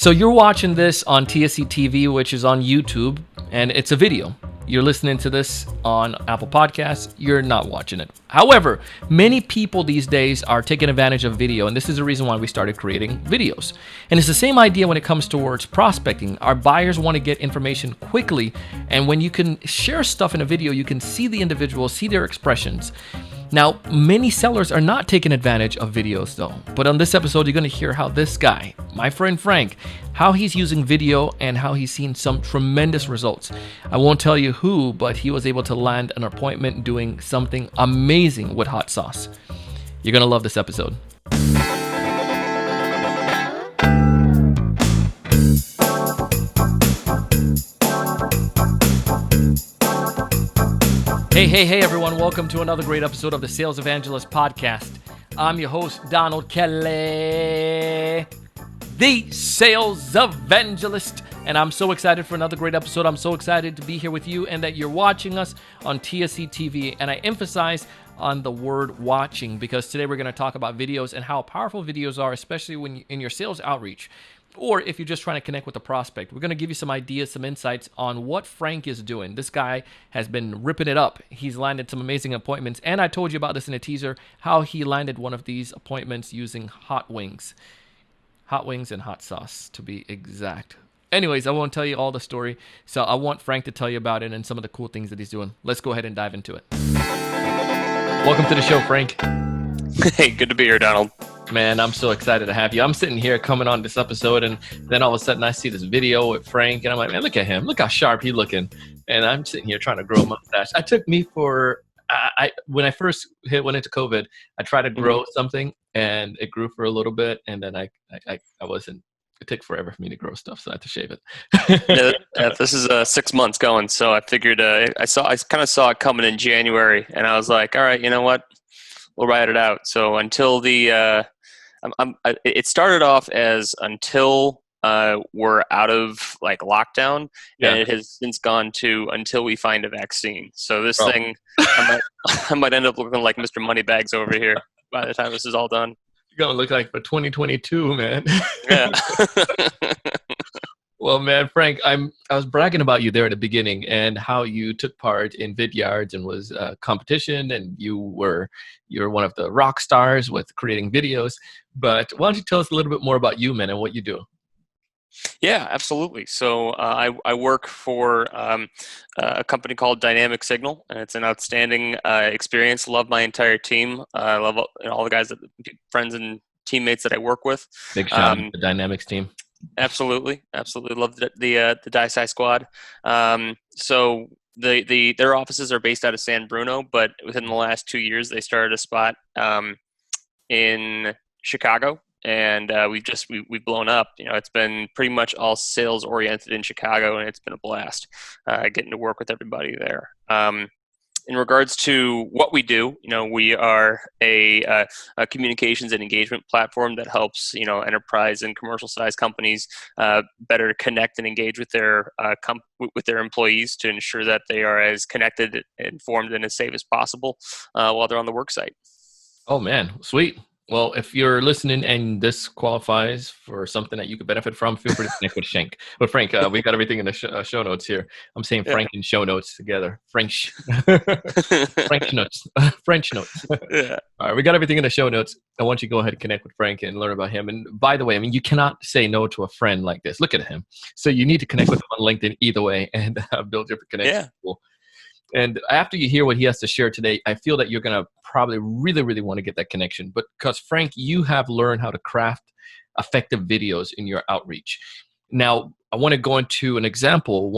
So you're watching this on TSE TV, which is on YouTube, and it's a video. You're listening to this on Apple Podcasts. You're not watching it. However, many people these days are taking advantage of video, and this is the reason why we started creating videos. And it's the same idea when it comes towards prospecting. Our buyers want to get information quickly, and when you can share stuff in a video, you can see the individual, see their expressions. Now, many sellers are not taking advantage of videos though, but on this episode, you're going to hear how this guy, my friend Frank, how he's using video and how he's seen some tremendous results. I won't tell you who, but he was able to land an appointment doing something amazing with hot sauce. You're going to love this episode. Hey, everyone. Welcome to another great episode of the Sales Evangelist Podcast. I'm your host, Donald Kelly, the Sales Evangelist. And I'm so excited for another great episode. I'm so excited to be here with you and that you're watching us on TSE TV. And I emphasize on the word watching because today we're going to talk about videos and how powerful videos are, especially when in your sales outreach. Or if you're just trying to connect with a prospect. We're going to give you some ideas, some insights on what Frank is doing. This guy has been ripping it up. He's landed some amazing appointments. And I told you about this in a teaser, how he landed one of these appointments using hot wings. Hot wings and hot sauce, to be exact. Anyways, I won't tell you all the story. So I want Frank to tell you about it and some of the cool things that he's doing. Let's go ahead and dive into it. Welcome to the show, Frank. Hey, good to be here, Donald. Man, I'm so excited to have you. I'm sitting here coming on this episode, and then all of a sudden I see this video with Frank, and I'm like, man, look at him. Look how sharp he's looking. And I'm sitting here trying to grow a mustache. It took me when I first went into COVID, I tried to grow something, and it grew for a little bit, and then I wasn't. It took forever for me to grow stuff, so I had to shave it. This is 6 months going, so I figured I kind of saw it coming in January, and I was like, all right, you know what? We'll ride it out. So until it started off as until we're out of like lockdown, and it has since gone to until we find a vaccine. So this thing, I might end up looking like Mr. Moneybags over here by the time this is all done. You're gonna look like for 2022, man. Yeah. Well, man, Frank, I was bragging about you there at the beginning and how you took part in Vidyards and was competition, and you're one of the rock stars with creating videos. But why don't you tell us a little bit more about you, man, and what you do? Yeah, absolutely. So I work for a company called Dynamic Signal, and it's an outstanding experience. Love my entire team. I love all the guys, friends and teammates that I work with. Big shout out to the Dynamics team. Absolutely. Love the DICE squad. So their offices are based out of San Bruno, but within the last 2 years, they started a spot in Chicago. And we've blown up. You know, it's been pretty much all sales oriented in Chicago, and it's been a blast getting to work with everybody there. In regards to what we do, you know, we are a communications and engagement platform that helps, you know, enterprise and commercial size companies better connect and engage with their employees to ensure that they are as connected, informed, and as safe as possible while they're on the work site. Oh man, sweet. Well, if you're listening and this qualifies for something that you could benefit from, feel free to connect with Shank. But Frank, we got everything in the show notes here. I'm saying Frank and show notes together. French notes. French notes. Yeah. All right, we got everything in the show notes. I want you to go ahead and connect with Frank and learn about him. And by the way, I mean, you cannot say no to a friend like this. Look at him. So you need to connect with him on LinkedIn either way and build your connection. Yeah. And after you hear what he has to share today, I feel that you're going to probably really, really want to get that connection. But because, Frank, you have learned how to craft effective videos in your outreach. Now, I want to go into one example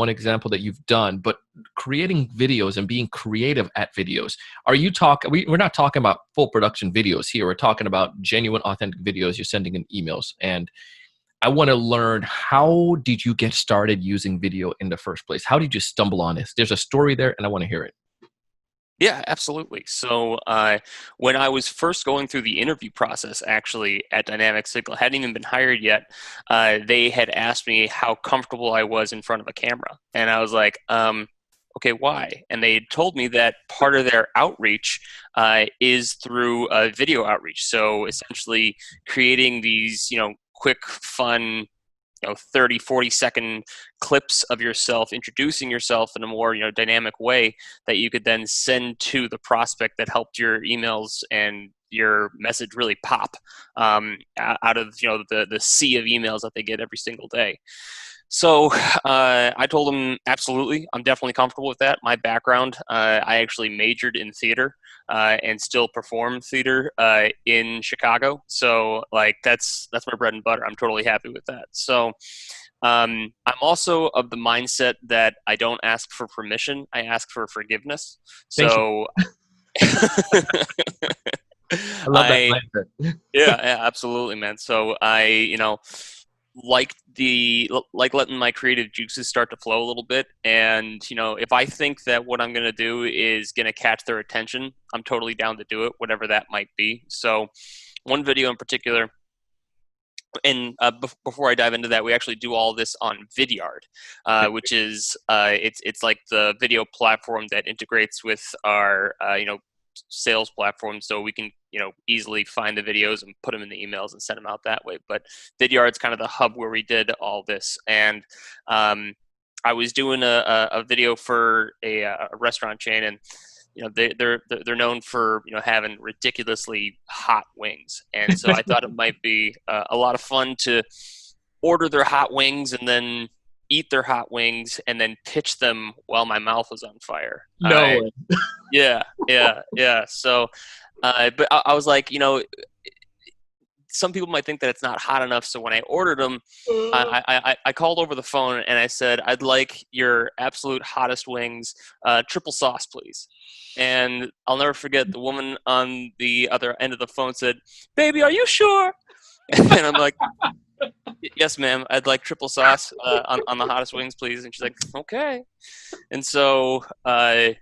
that you've done, but creating videos and being creative at videos. We're not talking about full production videos here. We're talking about genuine, authentic videos you're sending in emails. And I want to learn, how did you get started using video in the first place? How did you stumble on this? There's a story there, and I want to hear it. Yeah, absolutely. So when I was first going through the interview process, actually at Dynamic Signal, hadn't even been hired yet, they had asked me how comfortable I was in front of a camera. And I was like, okay, why? And they had told me that part of their outreach is through video outreach. So essentially creating these, quick, fun 30, 40-second clips of yourself introducing yourself in a more dynamic way that you could then send to the prospect that helped your emails and your message really pop out of the sea of emails that they get every single day. So I told him, absolutely, I'm definitely comfortable with that. My background, I actually majored in theater and still perform theater in Chicago. So like that's my bread and butter. I'm totally happy with that. So I'm also of the mindset that I don't ask for permission. I ask for forgiveness. Thank you. So I love that I mindset. yeah, absolutely, man. So I like letting my creative juices start to flow a little bit, and if I think that what I'm going to do is going to catch their attention, I'm totally down to do it, whatever that might be. So one video in particular, and before I dive into that, we actually do all this on Vidyard, which is it's like the video platform that integrates with our sales platform, so we can easily find the videos and put them in the emails and send them out that way. But Vidyard's kind of the hub where we did all this, and I was doing a video for a restaurant chain, and they're known for having ridiculously hot wings, and so I thought it might be a lot of fun to order their hot wings and then eat their hot wings and then pitch them while my mouth was on fire. No way. Yeah. So, but I was like, some people might think that it's not hot enough. So when I ordered them, I called over the phone and I said, I'd like your absolute hottest wings, triple sauce, please. And I'll never forget, the woman on the other end of the phone said, "Baby, are you sure?" And I'm like, "Yes, ma'am. I'd like triple sauce on the hottest wings, please." And she's like, "Okay." And so I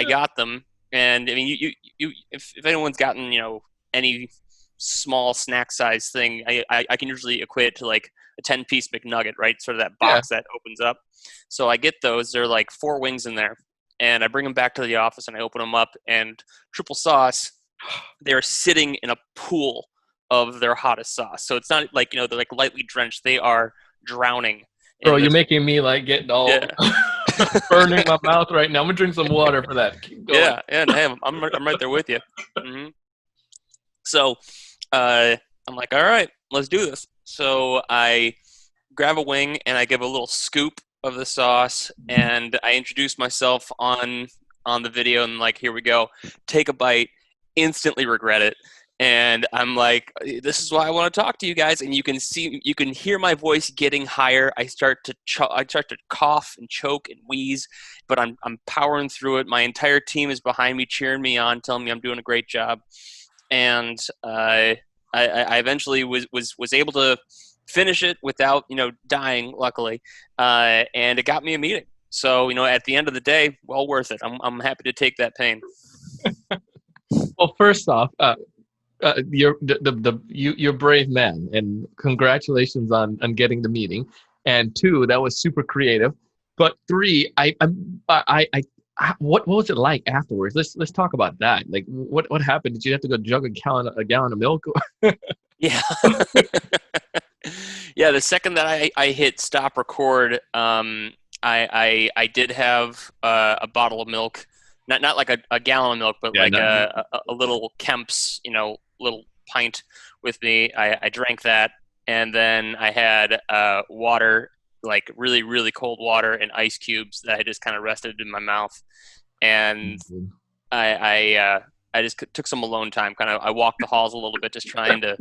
got them. And I mean, if anyone's gotten any small snack size thing, I can usually equate it to like a 10-piece McNugget, right? Sort of that box that opens up. So I get those. There are like 4 wings in there. And I bring them back to the office and I open them up, and triple sauce, they're sitting in a pool of their hottest sauce. So it's not like, they're like lightly drenched. They are drowning Bro, in you're this. making me like getting all Yeah. burning my mouth right now. I'm gonna drink some water for that. Keep going. Yeah. And hey, I'm right there with you. Hmm. So I'm like, all right, let's do this. So I grab a wing and I give a little scoop of the sauce, and I introduce myself on the video, and like, here we go, take a bite, instantly regret it. And I'm like, this is why I want to talk to you guys. And you can hear my voice getting higher. I start to cough and choke and wheeze, but I'm powering through it. My entire team is behind me, cheering me on, telling me I'm doing a great job. And I eventually was able to finish it without dying, luckily, and it got me a meeting. So at the end of the day, well worth it. I'm happy to take that pain. Well, first off, you're a brave man, and congratulations on getting the meeting. And 2, that was super creative. But 3, what was it like afterwards? Let's talk about that. Like, what happened? Did you have to go jug a gallon of milk? Yeah. Yeah, the second that I hit stop record, I did have a bottle of milk, not like a gallon of milk, but Yeah, like a little Kemp's, little pint with me. I drank that, and then I had water, like really, really cold water and ice cubes that I just kind of rested in my mouth. And I just took some alone time. I walked the halls a little bit, just trying to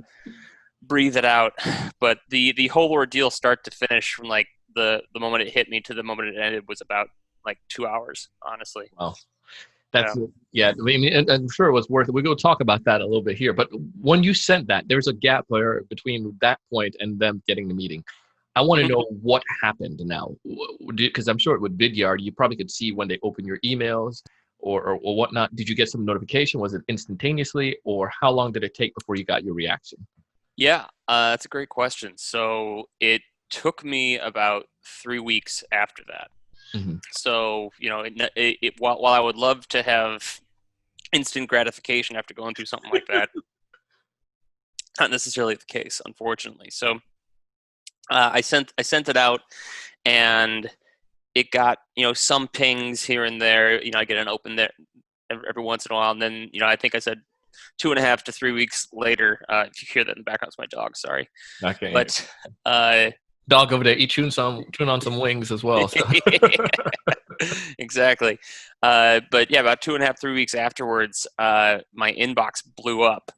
breathe it out. But the whole ordeal, start to finish, from like the moment it hit me to the moment it ended, was about like 2 hours, honestly. Wow. That's yeah. I mean, and I'm sure it was worth it. We're going to talk about that a little bit here. But when you sent that, there's a gap there between that point and them getting the meeting. I want to know what happened now, because I'm sure with Vidyard, you probably could see when they open your emails or whatnot. Did you get some notification? Was it instantaneously, or how long did it take before you got your reaction? Yeah, that's a great question. So it took me about 3 weeks after that. Mm-hmm. So while I would love to have instant gratification after going through something like that, not necessarily the case, unfortunately. So I sent it out, and it got some pings here and there. I get an open there every once in a while, and then I think I said 2.5 to 3 weeks later. If you hear that in the background, it's my dog. Sorry, Okay. but uh, Dog over there, he tune on some wings as well. So. exactly. But yeah, about 2.5, 3 weeks afterwards, my inbox blew up.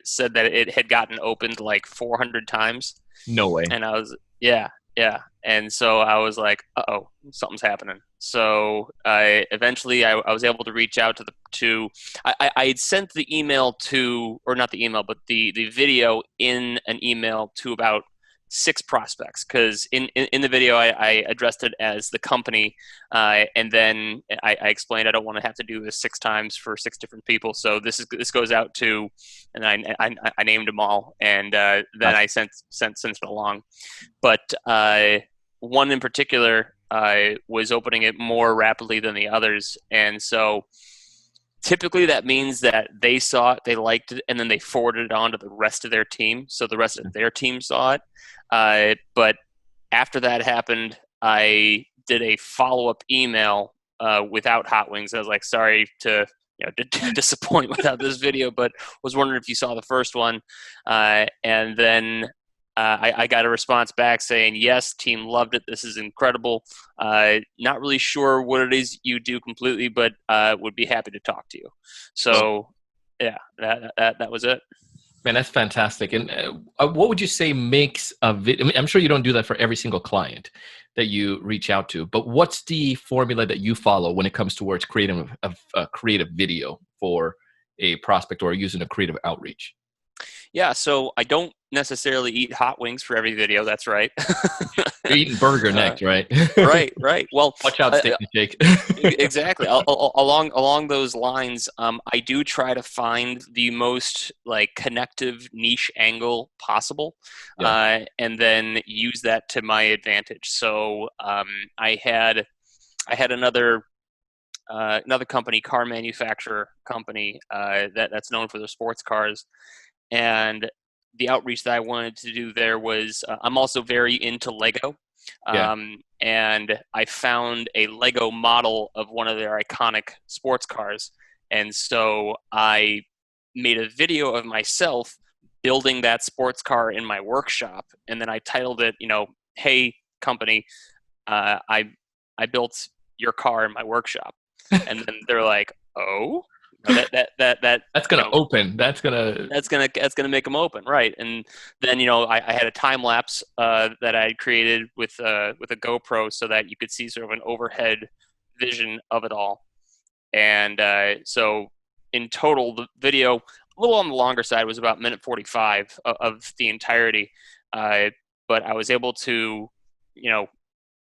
Said that it had gotten opened like 400 times, No way. and I was yeah, yeah. And so I was like, uh-oh, something's happening. So I eventually I was able to reach out to the to I had sent the email to, or not the email, but the video in an email to about 6 prospects, because in the video I addressed it as the company, and then I explained I don't want to have to do this 6 times for 6 different people, so this goes out to, and I named them all, and then I sent it along. But one in particular was opening it more rapidly than the others, and so typically that means that they saw it, they liked it, and then they forwarded it on to the rest of their team, so the rest of their team saw it. But after that happened, I did a follow-up email without Hot Wings. I was like, sorry to disappoint without this video, but was wondering if you saw the first one. And then I got a response back saying, yes, team loved it. This is incredible. Not really sure what it is you do completely, but would be happy to talk to you. So yeah, that was it. Man, that's fantastic. And what would you say makes a video? I mean, I'm sure you don't do that for every single client that you reach out to, but what's the formula that you follow when it comes towards creating a creative video for a prospect or using a creative outreach? Yeah, so I don't necessarily eat hot wings for every video. That's right. You're eating burger uh, next, right? right, right. Well, Watch out, Steak and Shake. exactly. Along those lines, I do try to find the most like connective niche angle possible, Yeah, and then use that to my advantage. So I had another company, car manufacturer company, that's known for their sports cars, and the outreach that I wanted to do there was I'm also very into Lego. yeah. And I found a Lego model of one of their iconic sports cars. And so I made a video of myself building that sports car in my workshop. And then I titled it, hey, company, I built your car in my workshop. And then they're like, oh, that That's gonna open. That's gonna. that's gonna make them open, right? And then I had a time lapse that I had created with a GoPro so that you could see sort of an overhead vision of it all. And so in total, the video, a little on the longer side, was about minute 45 of the entirety. But I was able to,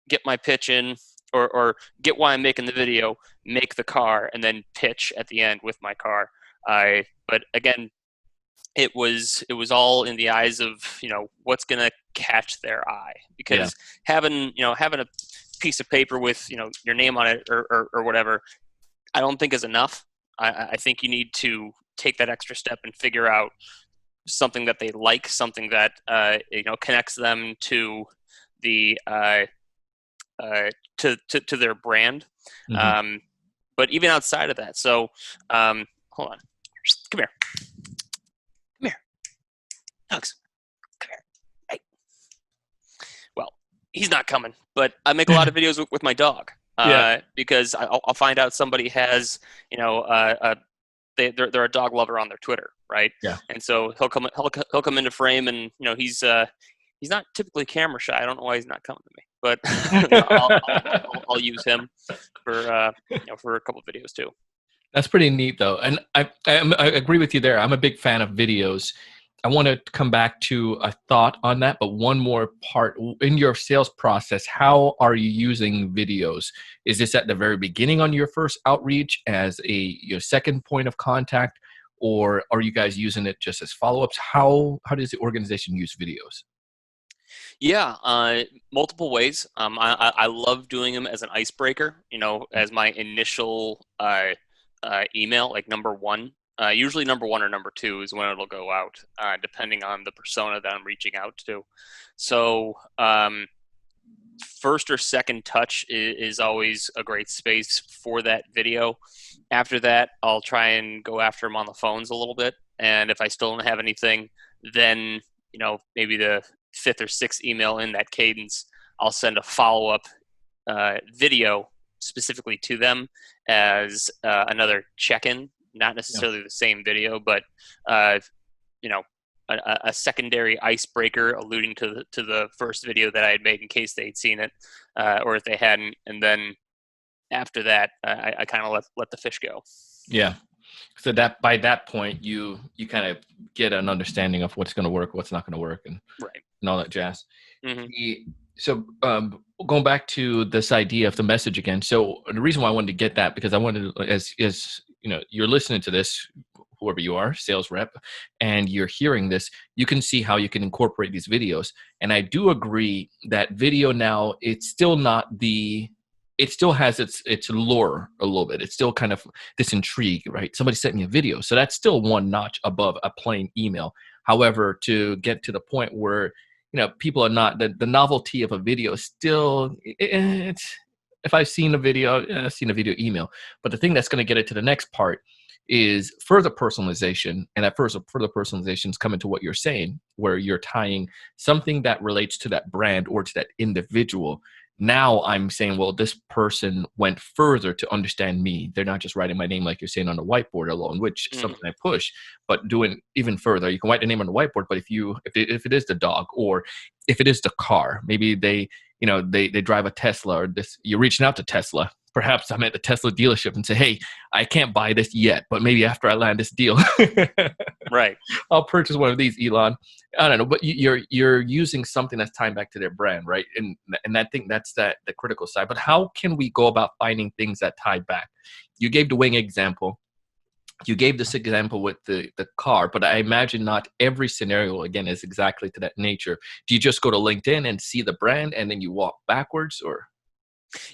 get my pitch in, or get why I'm making the video, make the car, and then pitch at the end with my car. But again, it was all in the eyes of what's gonna catch their eye, Yeah, because having a piece of paper with your name on it, or whatever, I don't think is enough. I think you need to take that extra step and figure out something that they like, something that connects them to the to their brand. hmm Um, but even outside of that, so hold on, come here, come here, Hugs, come here. Hey. Well, he's not coming, but I make a lot of videos with my dog, yeah, because I'll find out somebody has they're a dog lover on their Twitter, right? yeah. And so he'll come into frame, and he's not typically camera shy. I don't know why he's not coming to me, but I'll use him for for a couple of videos too. That's pretty neat, though, and I agree with you there. I'm a big fan of videos. I want to come back to a thought on that, but one more part in your sales process. How are you using videos? Is this at the very beginning on your first outreach as your second point of contact, or are you guys using it just as follow-ups? How does the organization use videos? Yeah, multiple ways. I love doing them as an icebreaker. As my initial email, like number one. Usually number one or number two is when it'll go out, depending on the persona that I'm reaching out to. So first or second touch is always a great space for that video. After that, I'll try and go after them on the phones a little bit. And if I still don't have anything, then, maybe the fifth or sixth email in that cadence, I'll send a follow-up video specifically to them as another check-in, not necessarily the same video, but, you know, a secondary icebreaker alluding to the first video that I had made in case they'd seen it, or if they hadn't. And then after that, I kind of let the fish go. Yeah. So that by that point, you kind of get an understanding of what's going to work, what's not going to work, and all that jazz. Mm-hmm. So going back to this idea of the message again. So the reason why I wanted to get that, because I wanted to, as you're listening to this, whoever you are, sales rep, and you're hearing this, you can see how you can incorporate these videos. And I do agree that video now, it's still not it still has its lure a little bit. It's still kind of this intrigue, right? Somebody sent me a video. So that's still one notch above a plain email. However, to get to the point where, people are not, the novelty of a video is still, it's, if I've seen a video, I've seen a video email. But the thing that's going to get it to the next part is further personalization. And at first, further personalization is coming to what you're saying, where you're tying something that relates to that brand or to that individual. Now I'm saying, well, this person went further to understand me. They're not just writing my name like you're saying on the whiteboard alone, which is something I push, but doing even further. You can write the name on the whiteboard, but if it is the dog, or if it is the car, maybe they drive a Tesla, or this, you're reaching out to Tesla. Perhaps I'm at the Tesla dealership and say, hey, I can't buy this yet, but maybe after I land this deal, right, I'll purchase one of these, Elon. I don't know, but you're using something that's tying back to their brand, right? And I think that's the critical side. But how can we go about finding things that tie back? You gave the wing example. You gave this example with the car, but I imagine not every scenario, again, is exactly to that nature. Do you just go to LinkedIn and see the brand and then you walk backwards, or?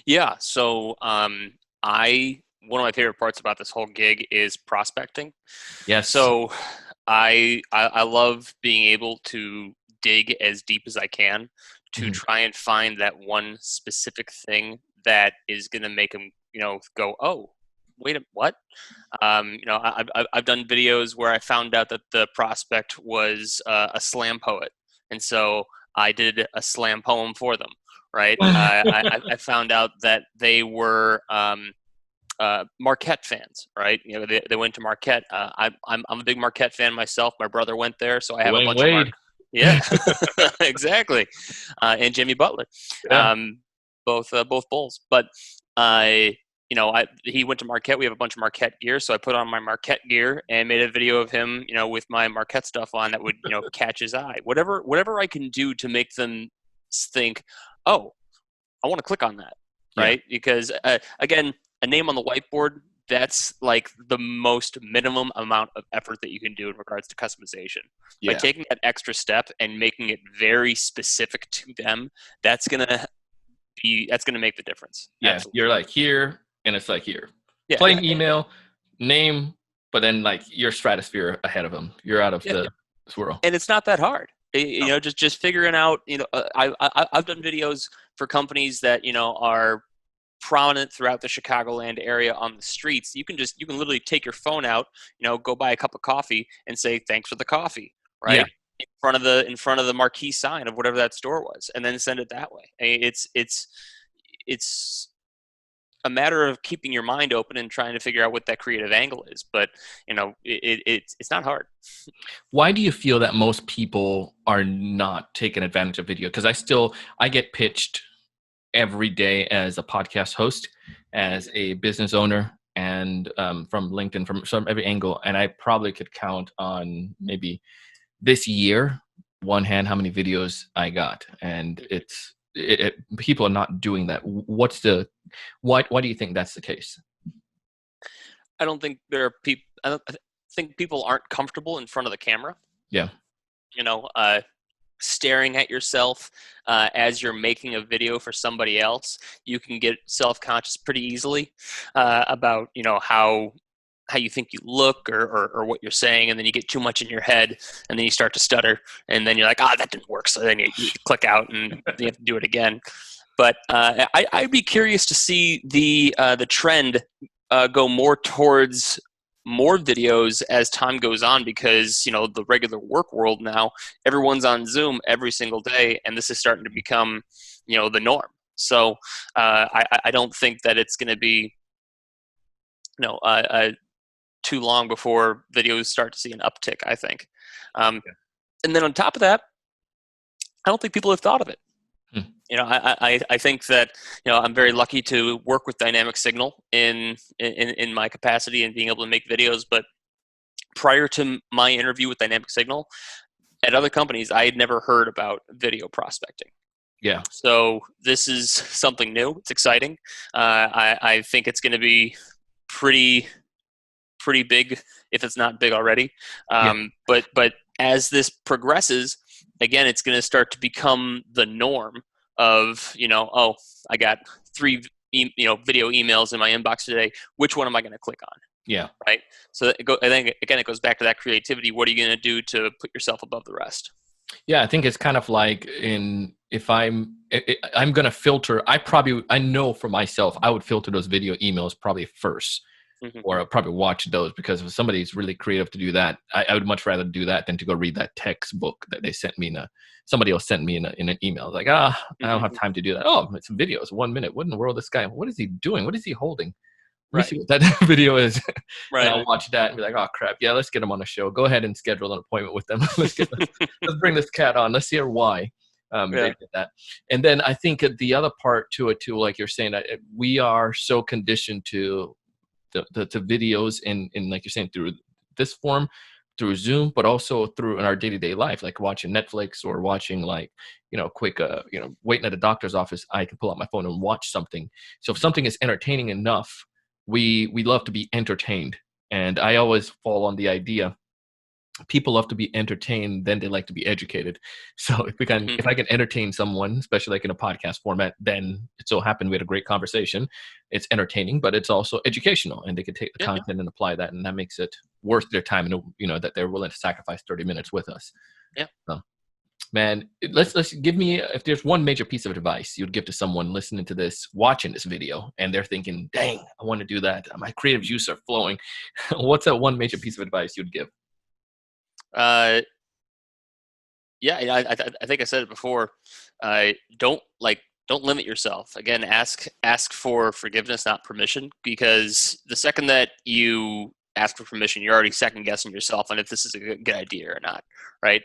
Yeah. So one of my favorite parts about this whole gig is prospecting. Yes. So I love being able to dig as deep as I can to try and find that one specific thing that is going to make them, go, oh, wait a what? I've done videos where I found out that the prospect was a slam poet, and so I did a slam poem for them. Right? I found out that they were Marquette fans, right? They went to Marquette. I'm a big Marquette fan myself. My brother went there, so I have a bunch of yeah, exactly. And Jimmy Butler, both Bulls. But he went to Marquette. We have a bunch of Marquette gear, so I put on my Marquette gear and made a video of him, with my Marquette stuff on that would, catch his eye. Whatever I can do to make them think, oh, I want to click on that, right? Yeah. Because again, a name on the whiteboard, that's like the most minimum amount of effort that you can do in regards to customization. By taking that extra step and making it very specific to them, that's gonna make the difference. Yeah, absolutely. You're like here, and it's like here. Yeah. Plain email, name, but then like your stratosphere ahead of them. You're out of the swirl, and it's not that hard. Just figuring out. I've done videos for companies that are prominent throughout the Chicagoland area on the streets. You can literally take your phone out, go buy a cup of coffee and say thanks for the coffee, right? Yeah. in front of the marquee sign of whatever that store was, and then send it that way. It's a matter of keeping your mind open and trying to figure out what that creative angle is. But it's not hard. Why do you feel that most people are not taking advantage of video? Because I get pitched every day as a podcast host, as a business owner, and from LinkedIn, from every angle. And I probably could count on maybe this year, one hand, how many videos I got. And people are not doing that. Why do you think that's the case? I don't think there are people. I think people aren't comfortable in front of the camera. Yeah. Staring at yourself as you're making a video for somebody else, you can get self-conscious pretty easily about how how you think you look or what you're saying, and then you get too much in your head, and then you start to stutter, and then you're like, that didn't work. So then you click out, and you have to do it again. But I'd be curious to see the trend go more towards more videos as time goes on, because the regular work world now, everyone's on Zoom every single day, and this is starting to become the norm. So I don't think that it's going to be too long before videos start to see an uptick, I think. And then on top of that, I don't think people have thought of it. I think that I'm very lucky to work with Dynamic Signal in my capacity and being able to make videos. But prior to my interview with Dynamic Signal, at other companies, I had never heard about video prospecting. Yeah. So this is something new. It's exciting. I think it's going to be pretty big, if it's not big already. But as this progresses, again, it's going to start to become the norm of, I got 3 video emails in my inbox today. Which one am I going to click on? Yeah. Right. So I think, again, it goes back to that creativity. What are you going to do to put yourself above the rest? Yeah, I think it's kind of like if I'm going to filter, I know for myself, I would filter those video emails probably first. Mm-hmm. Or I'll probably watch those, because if somebody's really creative to do that, I would much rather do that than to go read that textbook that they sent me somebody else sent me in an email. Like, I don't have time to do that. Oh, it's a video. It's 1 minute. What in the world, this guy, what is he doing? What is he holding? Let me see what that video is. Right. And I'll watch that and be like, oh crap. Yeah, let's get him on the show. Go ahead and schedule an appointment with them. let's bring this cat on. Let's hear why. They did that. And then I think the other part to it too, like you're saying, that we are so conditioned to the videos in like you're saying, through this form, through Zoom, but also through in our day-to-day life, like watching Netflix or watching quick waiting at a doctor's office. I can pull out my phone and watch something. So if something is entertaining enough, we love to be entertained. And I always fall on the idea, people love to be entertained, then they like to be educated. So if I can entertain someone, especially like in a podcast format, then it so happened we had a great conversation. It's entertaining, but it's also educational, and they can take the content and apply that, and that makes it worth their time, and that they're willing to sacrifice 30 minutes with us. Yeah. So, man, let's give me, if there's one major piece of advice you'd give to someone listening to this, watching this video, and they're thinking, dang, I want to do that, my creative juice are flowing. What's that one major piece of advice you'd give? I think I said it before. Don't limit yourself. Again, ask for forgiveness, not permission, because the second that you ask for permission, you're already second guessing yourself on if this is a good idea or not. Right?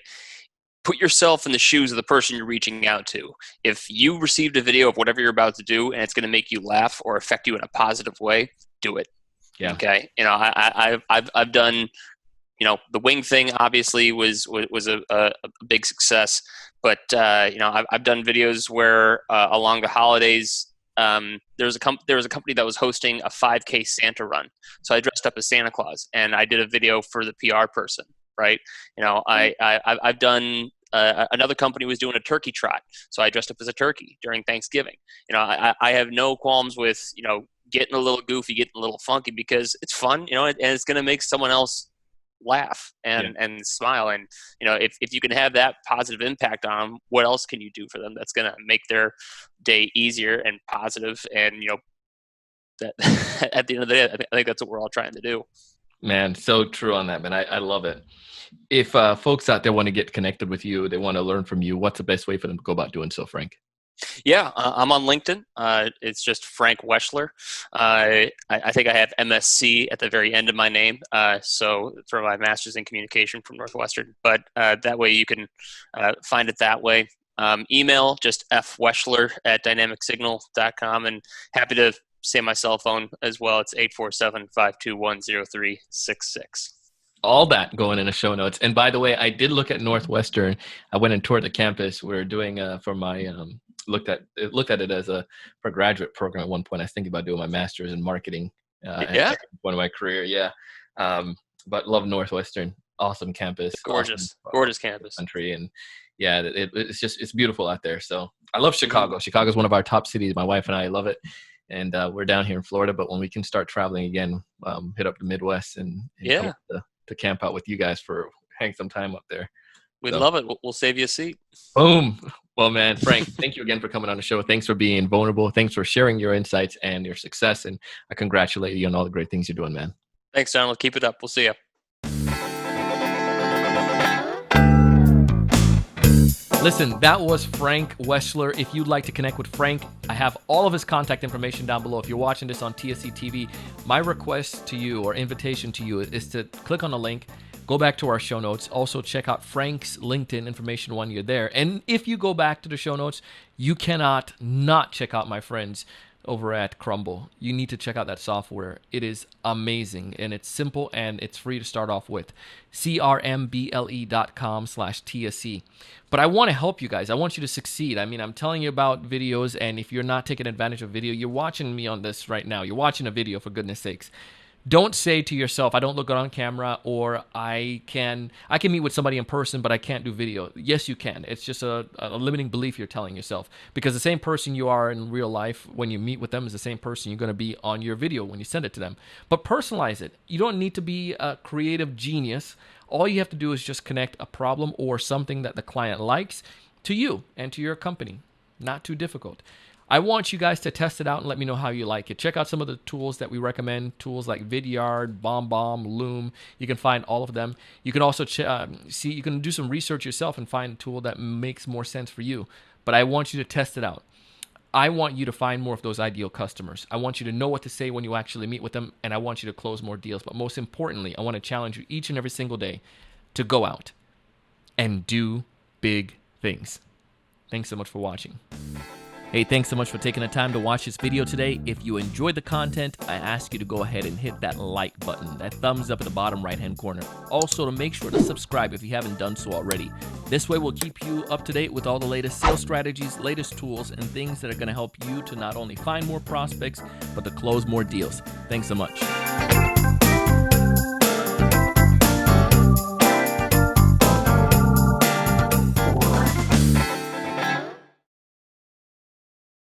Put yourself in the shoes of the person you're reaching out to. If you received a video of whatever you're about to do, and it's going to make you laugh or affect you in a positive way, do it. Yeah. Okay. I've done. The wing thing obviously was a big success, but I've done videos where along the holidays, there was a company that was hosting a 5K Santa run. So I dressed up as Santa Claus, and I did a video for the PR person. Right? I've done. Another company was doing a turkey trot, so I dressed up as a turkey during Thanksgiving. I have no qualms with getting a little goofy, getting a little funky, because it's fun. And it's going to make someone else laugh and smile, and if you can have that positive impact on them, what else can you do for them that's going to make their day easier and positive? And that at the end of the day, I think that's what we're all trying to do. Man, so true on that, man. I love it. If folks out there want to get connected with you, they want to learn from you, what's the best way for them to go about doing so, Frank? Yeah, I'm on LinkedIn. It's just Frank Weschler. I think I have MSc at the very end of my name, so for my master's in communication from Northwestern. But that way you can find it that way. Email, just fweschler@dynamicsignal.com, and happy to say my cell phone as well. It's 847-521-0366. All that going in the show notes. And by the way, I did look at Northwestern. I went and toured the campus. We're doing for my looked at it as for a graduate program at one point. I was thinking about doing my master's in marketing at one of my career. Yeah. But love Northwestern. Awesome campus. Gorgeous campus. Country. And yeah, it's beautiful out there. So I love Chicago. Chicago is one of our top cities. My wife and I love it. and we're down here in Florida. But when we can start traveling again, hit up the Midwest and come Yeah, up to camp out with you guys for hang some time up there. we'd So, love it. We'll save you a seat. boom. Well, man, Frank, thank you again for coming on the show. Thanks for being vulnerable. Thanks for sharing your insights and your success. And I congratulate you on all the great things you're doing, man. Thanks, Donald. Keep it up. We'll see you. Listen, that was Frank Weschler. If you'd like to connect with Frank, I have all of his contact information down below. If you're watching this on TSE TV, my request to you or invitation to you is to click on the link, go back to our show notes. Also, check out Frank's LinkedIn information when you're there. And if you go back to the show notes, you cannot not check out my friends over at Crumble. You need to check out that software. It is amazing, and it's simple, and it's free to start off with. crmble.com/TSE. But I want to help you guys. I want you to succeed. I mean, I'm telling you about videos, and if you're not taking advantage of video, you're watching me on this right now. You're watching a video, for goodness sakes. Don't say to yourself, I don't look good on camera, or I can meet with somebody in person, but I can't do video. Yes, you can. It's just a limiting belief you're telling yourself, because the same person you are in real life when you meet with them is the same person you're going to be on your video when you send it to them. But personalize it. You don't need to be a creative genius. All you have to do is just connect a problem or something that the client likes to you and to your company. Not too difficult. I want you guys to test it out and let me know how you like it. Check out some of the tools that we recommend, tools like Vidyard, BombBomb, Loom. You can find all of them. You can also you can do some research yourself and find a tool that makes more sense for you. But I want you to test it out. I want you to find more of those ideal customers. I want you to know what to say when you actually meet with them, and I want you to close more deals. But most importantly, I want to challenge you each and every single day to go out and do big things. Thanks so much for watching. Hey, thanks so much for taking the time to watch this video today. If you enjoyed the content, I ask you to go ahead and hit that like button, that thumbs up in the bottom right-hand corner. Also, to make sure to subscribe if you haven't done so already. This way, we'll keep you up to date with all the latest sales strategies, latest tools, and things that are going to help you to not only find more prospects, but to close more deals. Thanks so much.